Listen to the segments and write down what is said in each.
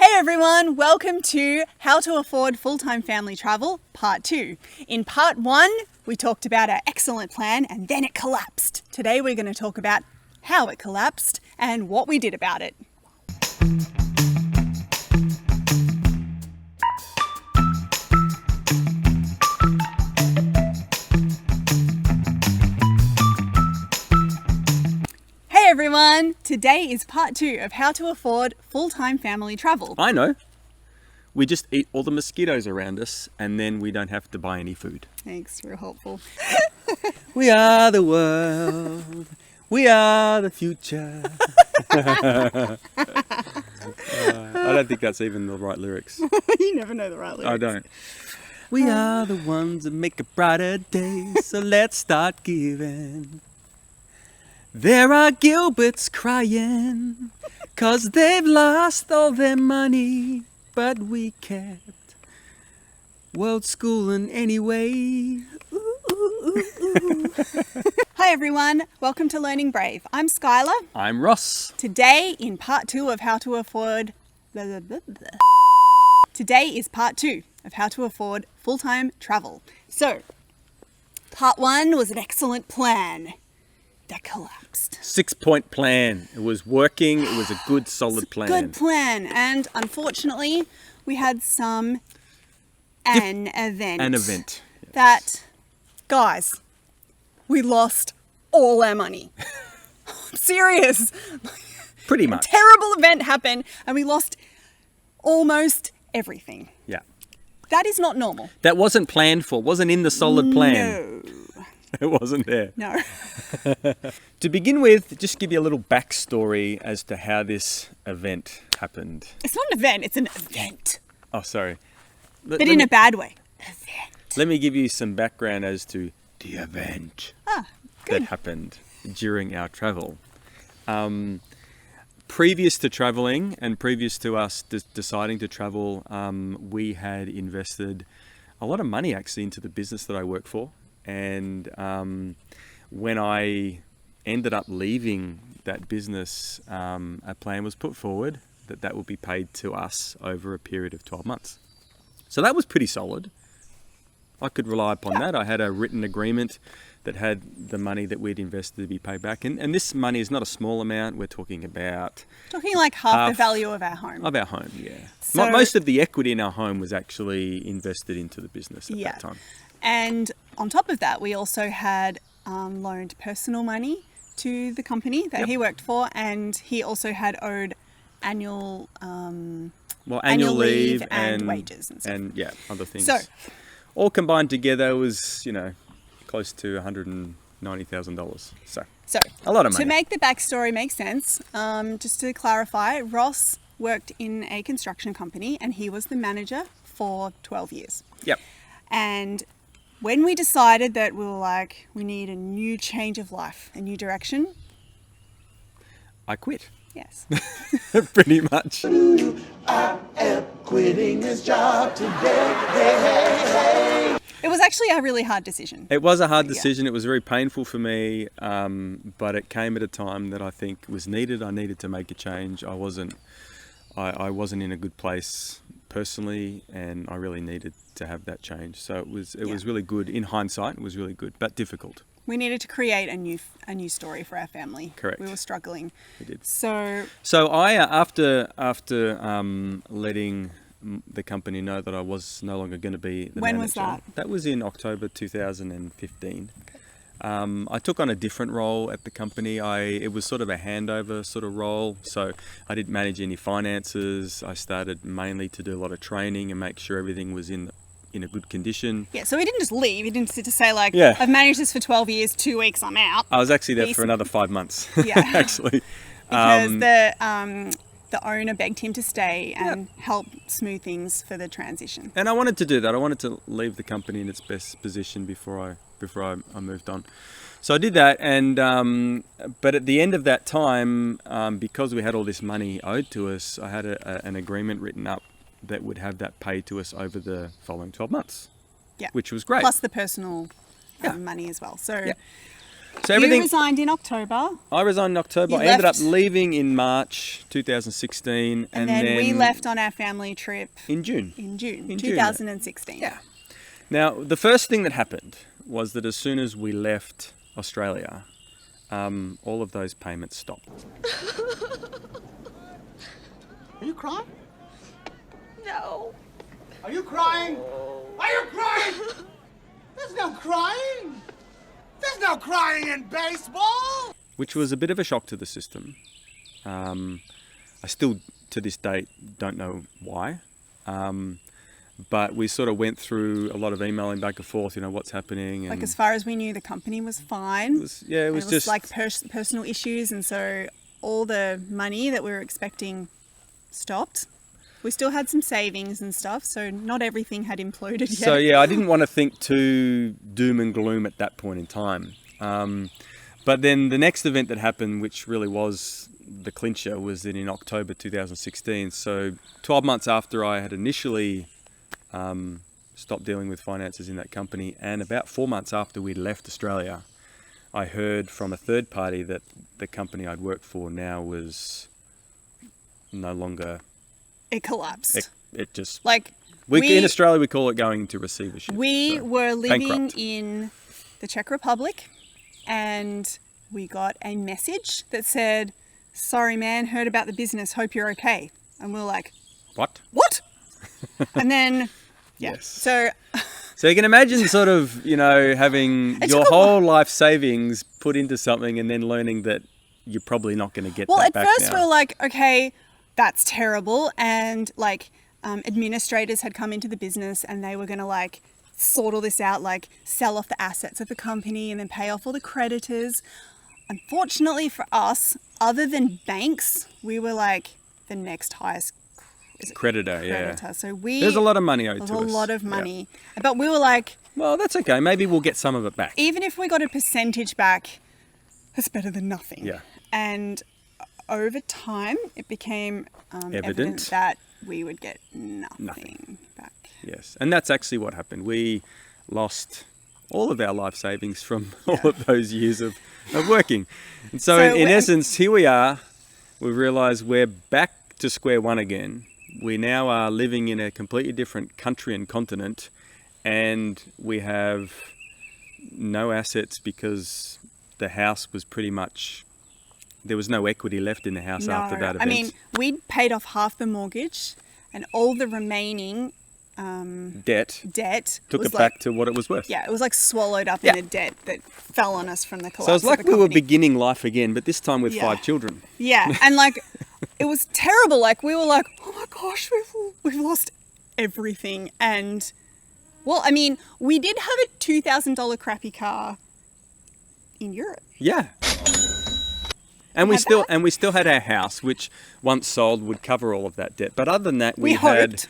Hey everyone, welcome to How to Afford Full-Time Family Travel, Part 2. In Part 1, we talked about our excellent plan and then it collapsed. Today we're going to talk about how it collapsed and what we did about it. Hey everyone, today is Part 2 of How to Afford Full-Time Family Travel. I know. We just eat all the mosquitoes around us and then we don't have to buy any food. Thanks, real helpful. We are the world. We are the future. I don't think that's even the right lyrics. You never know the right lyrics. I don't. We are the ones that make a brighter day, so let's start giving. There are Gilberts crying, 'cause they've lost all their money, but we kept world schooling anyway. Hi everyone, welcome to Learning Brave. I'm Skylar. I'm Ross. Today in Part 2 of How to Afford... Today is Part 2 of How to Afford Full-Time Travel. So, Part 1 was an excellent plan that collapsed. 6-point plan. It was working. It was a good, solid plan. Good plan. And unfortunately, we had an event. That, guys, we lost all our money. Serious. Pretty much. A terrible event happened and we lost almost everything. Yeah. That is not normal. That wasn't planned for. Wasn't in the solid plan. No. It wasn't there. No. To begin with, just give you a little backstory as to how this event happened. It's not an event, it's an event. Oh, sorry. But in a bad way. Let me give you some background as to the event Ah, that good. happened during our travel. Previous to traveling and previous to us deciding to travel, we had invested a lot of money actually into the business that I work for. And when I ended up leaving that business, a plan was put forward that would be paid to us over a period of 12 months. So that was pretty solid. I could rely upon that. I had a written agreement that had the money that we'd invested to be paid back. And this money is not a small amount. We're talking about... Talking like half the value of our home. Of our home, yeah. So- Most of the equity in our home was actually invested into the business at that time. And on top of that, we also had loaned personal money to the company that he worked for, and he also had owed annual leave and wages and stuff. And other things. So, all combined together was, close to $190,000. So a lot of money. To make the backstory make sense, just to clarify, Ross worked in a construction company and he was the manager for 12 years. Yep. And when we decided that we were like, we need a new change of life, a new direction, I quit. yes. Pretty much. I am quitting this job today. Hey, hey, hey. It was actually a really hard decision. It was a hard decision. It was very painful for me, but it came at a time that I think was needed. I needed to make a change. I wasn't in a good place personally, and I really needed to have that change. So it was really good. In hindsight, it was really good, but difficult. We needed to create a new story for our family. Correct. We were struggling. We did. So I, after letting the company know that I was no longer going to be the When manager. was that? That was in October 2015. I took on a different role at the company. It was sort of a handover sort of role. So I didn't manage any finances. I started mainly to do a lot of training and make sure everything was in a good condition. yeah, so we didn't just leave. He didn't sit to say like, Yeah. I've managed this for 12 years, 2 weeks, I'm out. I was actually there for Decent. another 5 months, Yeah. actually. Because the owner begged him to stay and help smooth things for the transition. And I wanted to do that. I wanted to leave the company in its best position before I moved on. So I did that, and but at the end of that time, because we had all this money owed to us, I had an agreement written up that would have that paid to us over the following 12 months. Yeah. Which was great. Plus the personal money as well. So So You resigned in October, I resigned in October. You I ended up left- leaving in March 2016, and then we left on our family trip in June. in June In June. 2016. Yeah. Now, the first thing that happened was that as soon as we left Australia, all of those payments stopped. Are you crying? No. Are you crying? Are you crying? There's no crying. There's no crying in baseball. Which was a bit of a shock to the system. I still, to this date, don't know why. But we sort of went through a lot of emailing back and forth, what's happening. And Like as far as we knew, the company was fine. it was And just like personal issues, and so all the money that we were expecting stopped. We still had some savings and stuff, so not everything had imploded yet. So yeah, I didn't want to think too doom and gloom at that point in time. But then the next event that happened, which really was the clincher, was that in October 2016. So 12 months after I had initially stopped dealing with finances in that company, and about 4 months after we'd left Australia, I heard from a third party that the company I'd worked for now was no longer. it collapsed. It just Like in Australia we call it going into receivership. we So, were living bankrupt. in the Czech Republic, and we got a message that said, "Sorry, man, heard about the business. Hope you're okay." And we were like, What? "What?" And then, yeah. Yes. So So you can imagine sort of, having It your took a whole life savings put into something and then learning that you're probably not going to get well, that at back first now. we were like, okay, that's terrible. And like administrators had come into the business and they were going to like sort all this out, like sell off the assets of the company and then pay off all the creditors. Unfortunately for us, other than banks, we were like the next highest Creditor, yeah. creditor. So we There's a lot of money owed there's to a us. lot of Yeah. money. But we were like, Well, that's okay. Maybe we'll get some of it back. even if we got a percentage back, it's better than nothing. Yeah. And over time, it became evident Evident. that we would get nothing, Nothing. back. Yes. And that's actually what happened. We lost all of our life savings from all of those years of working. And so, So in when- essence, here we are. We realise we're back to square one again. We now are living in a completely different country and continent, and we have no assets because the house was pretty much, there was no equity left in the house after that event. I mean, we'd paid off half the mortgage, and all the remaining debt debt took was it like, back to what it was worth. Yeah, it was like swallowed up Yeah. in a debt that fell on us from the collapse. So it's like of the we were company. beginning life again, but this time with Yeah. 5 children. Yeah, and like it was terrible. Like we were like, oh my gosh, we've lost everything. And well, I mean, we did have a $2,000 crappy car in Europe. Yeah. And we Had still that? had our house, which once sold would cover all of that debt. But other than that, We hoped.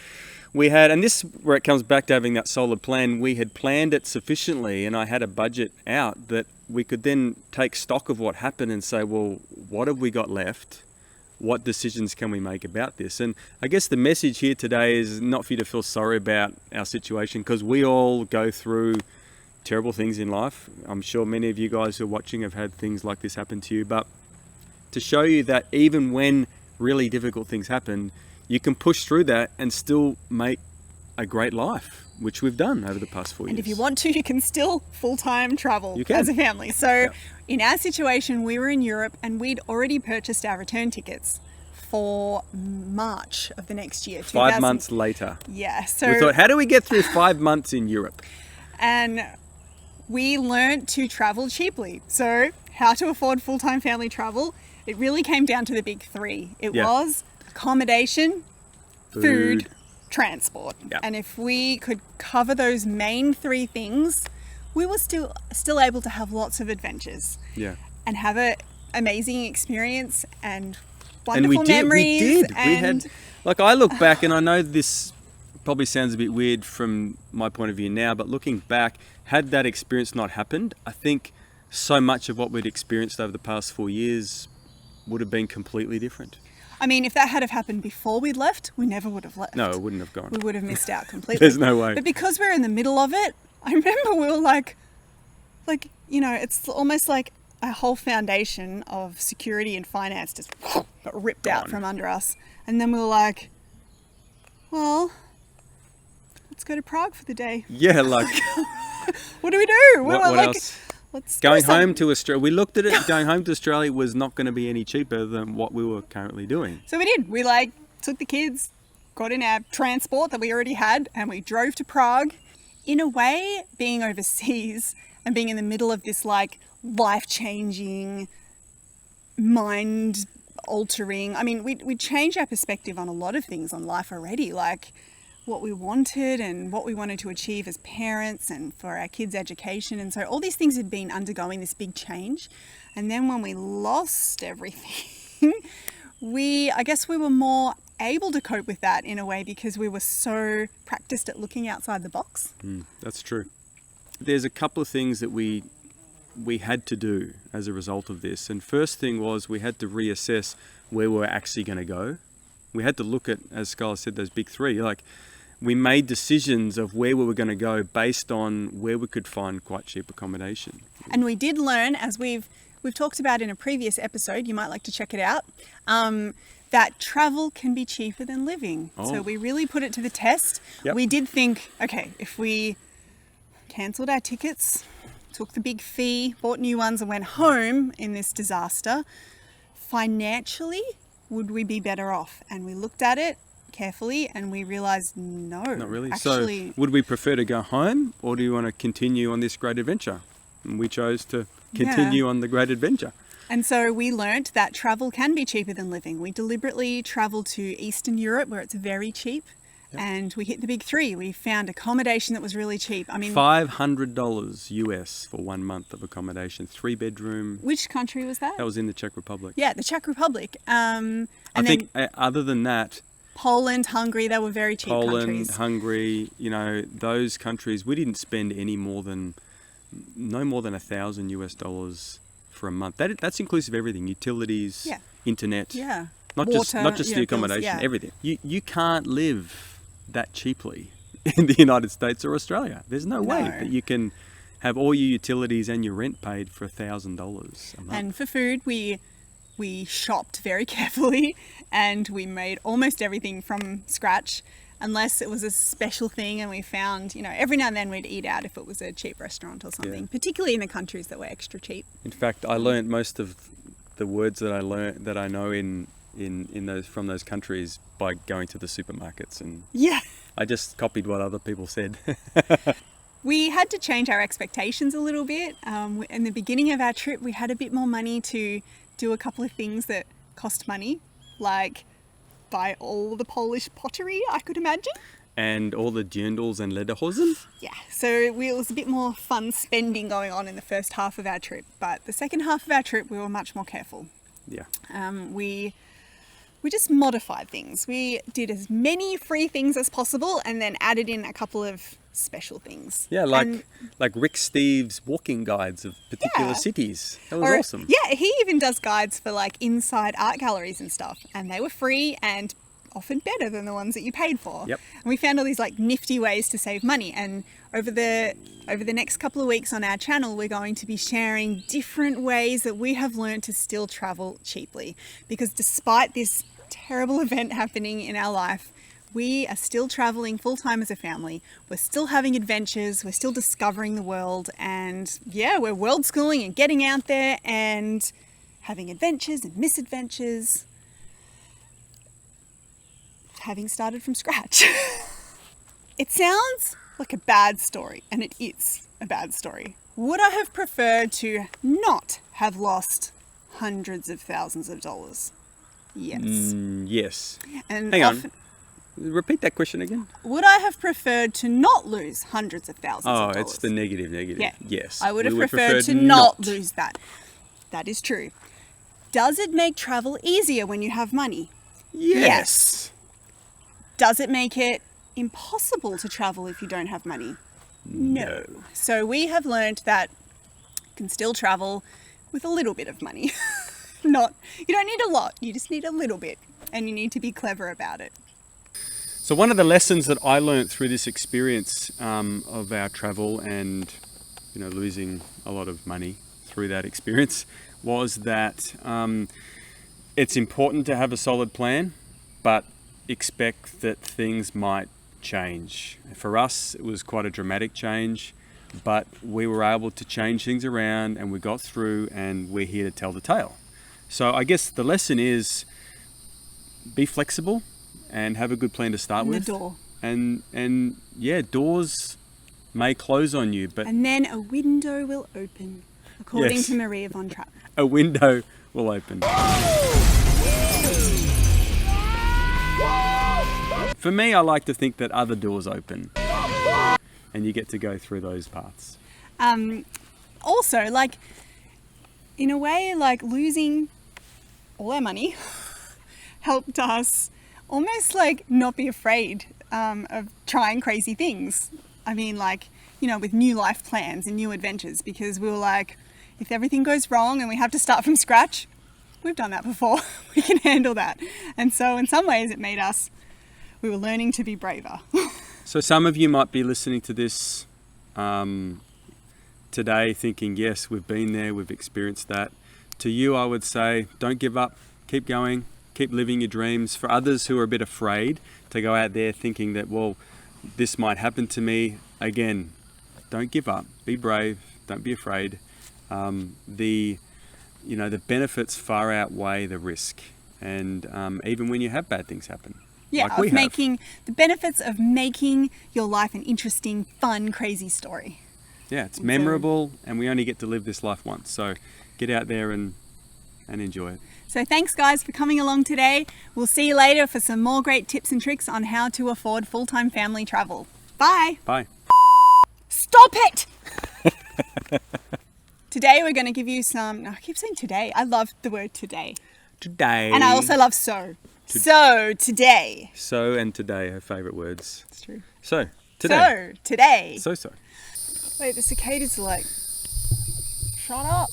we had, and this where it comes back to having that solid plan. We had planned it sufficiently, and I had a budget out that we could then take stock of what happened and say, well, what have we got left? What decisions can we make about this? And I guess the message here today is not for you to feel sorry about our situation, because we all go through terrible things in life. I'm sure many of you guys who are watching have had things like this happen to you, but to show you that even when really difficult things happen, you can push through that and still make a great life, which we've done over the past 4 years. And if you want to, you can still full-time travel You can. as a family. So in our situation, we were in Europe and we'd already purchased our return tickets for March of the next year. 5 months later, Yeah. So we thought, how do we get through 5 months in Europe? and we learnt to travel cheaply. So how to afford full-time family travel. It really came down to the big three. It Yeah. was accommodation, food, Food. transport. Yep. And if we could cover those main three things, we were still able to have lots of adventures Yeah. and have a amazing experience and And wonderful memories. we did. And We had, like, I look back and I know this probably sounds a bit weird from my point of view now, but looking back, had that experience not happened, I think so much of what we'd experienced over the past 4 years would have been completely different. I mean, if that had have happened before we'd left, we never would have left. No, it wouldn't have gone. We would have missed out completely. There's no way. But because we're in the middle of it, I remember we were like, you know, it's almost like a whole foundation of security and finance just got ripped out Gone. from under us. And then we were like, well, let's go to Prague for the day. Yeah, like What do we do? We what, were what like, else? let's Going do something. home to Australia. We looked at it. Going home to Australia was not going to be any cheaper than what we were currently doing. So we did. We like took the kids, got in our transport that we already had, and we drove to Prague. In a way, being overseas and being in the middle of this like life-changing, mind-altering. I mean, we changed our perspective on a lot of things on life already, like what we wanted and what we wanted to achieve as parents and for our kids' education. And so all these things had been undergoing this big change. And then when we lost everything, I guess we were more able to cope with that in a way because we were so practiced at looking outside the box. That's true. There's a couple of things that we had to do as a result of this. And first thing was we had to reassess where we're actually going to go. We had to look at, as Skylar said, those big three. Like, we made decisions of where we were going to go based on where we could find quite cheap accommodation. And we did learn, as we've talked about in a previous episode, you might like to check it out, that travel can be cheaper than living. So we really put it to the test. Yep. We did think, okay, if we cancelled our tickets, took the big fee, bought new ones and went home in this disaster, financially, would we be better off? And we looked at it carefully and we realised no. Not really. Actually, So would we prefer to go home or do you want to continue on this great adventure? And we chose to continue on the great adventure. and so we learnt that travel can be cheaper than living. We deliberately travelled to Eastern Europe where it's very cheap. And we hit the big three. We found accommodation that was really cheap. I mean, $500 US for 1 month of accommodation, 3-bedroom. which country was that? That was in the Czech Republic. Yeah, the Czech Republic. And I think then other than that, Poland, Hungary, they were very cheap Poland, countries. Hungary, you know, those countries, we didn't spend no more than $1,000 US for a month. That's inclusive of everything, utilities, Yeah. internet, Yeah. not Water, just yeah, the bills, accommodation, yeah. everything. You can't live that cheaply in the United States or Australia. There's no way No. that you can have all your utilities and your rent paid for $1,000 a month. And for food, we shopped very carefully and we made almost everything from scratch unless it was a special thing and we found, you know, every now and then we'd eat out if it was a cheap restaurant or something, Yeah. particularly in the countries that were extra cheap. In fact, I learned most of the words that I know in those from those countries by going to the supermarkets, and Yeah. I just copied what other people said. We had to change our expectations a little bit. In the beginning of our trip, we had a bit more money to do a couple of things that cost money, like buy all the Polish pottery I could imagine. And all the dirndls and lederhosen. Yeah, so it was a bit more fun spending going on in the first half of our trip, but the second half of our trip we were much more careful. Yeah. We just modified things. We did as many free things as possible and then added in a couple of special things. Yeah, And- like Rick Steves' walking guides of particular Yeah. cities. That was or- awesome. Yeah, he even does guides for like inside art galleries and stuff, and they were free and often better than the ones that you paid for. Yep. And we found all these like nifty ways to save money, and over the next couple of weeks on our channel we're going to be sharing different ways that we have learned to still travel cheaply, because despite this terrible event happening in our life, we are still traveling full-time as a family. We're still having adventures, we're still discovering the world, and yeah, we're world schooling and getting out there and having adventures and misadventures, having started from scratch. It sounds like a bad story, and it is a bad story. Would I have preferred to not have lost hundreds of thousands of dollars? Yes. Yes. And Hang on. often, Repeat that question again. would I have preferred to not lose hundreds of thousands Oh, of dollars? it's the negative. Yeah. Yes. I would have We preferred to not lose that. That is true. Does it make travel easier when you have money? Yes. Does it make it impossible to travel if you don't have money? No. So we have learned that you can still travel with a little bit of money. You don't need a lot, you just need a little bit, and you need to be clever about it. So one of the lessons that I learned through this experience of our travel and losing a lot of money through that experience, was that it's important to have a solid plan, but expect that things might change. For us, it was quite a dramatic change, but we were able to change things around and we got through, and we're here to tell the tale. So I guess the lesson is be flexible and have a good plan to start And with. the door. And yeah, doors may close on you, but And then a window will open, according Yes. to Maria von Trapp. a window will open. For me, I like to think that other doors open and you get to go through those paths. Also, like, in a way, like losing all our money helped us almost like not be afraid of trying crazy things. I mean, like, with new life plans and new adventures, because we were like, if everything goes wrong and we have to start from scratch, we've done that before. We can handle that. And so in some ways it made us, we were learning to be braver. So some of you might be listening to this today thinking, yes, we've been there, we've experienced that. To you, I would say, don't give up, keep going, keep living your dreams. For others who are a bit afraid to go out there thinking that, well, this might happen to me, again, don't give up, be brave, don't be afraid. The benefits far outweigh the risk. And even when you have bad things happen. Yeah, like we of have. making the benefits of making your life an interesting, fun, crazy story. Yeah, it's And so- memorable, and we only get to live this life once. So get out there and enjoy it. So thanks guys for coming along today. We'll see you later for some more great tips and tricks on how to afford full-time family travel. Bye. Bye. Stop it! Today we're going to give you some, I keep saying today. I love the word today. Today. And I also love so. So today. So and today, her favourite words. It's true. So, today. So today. So. Wait, the cicadas are like, shut up.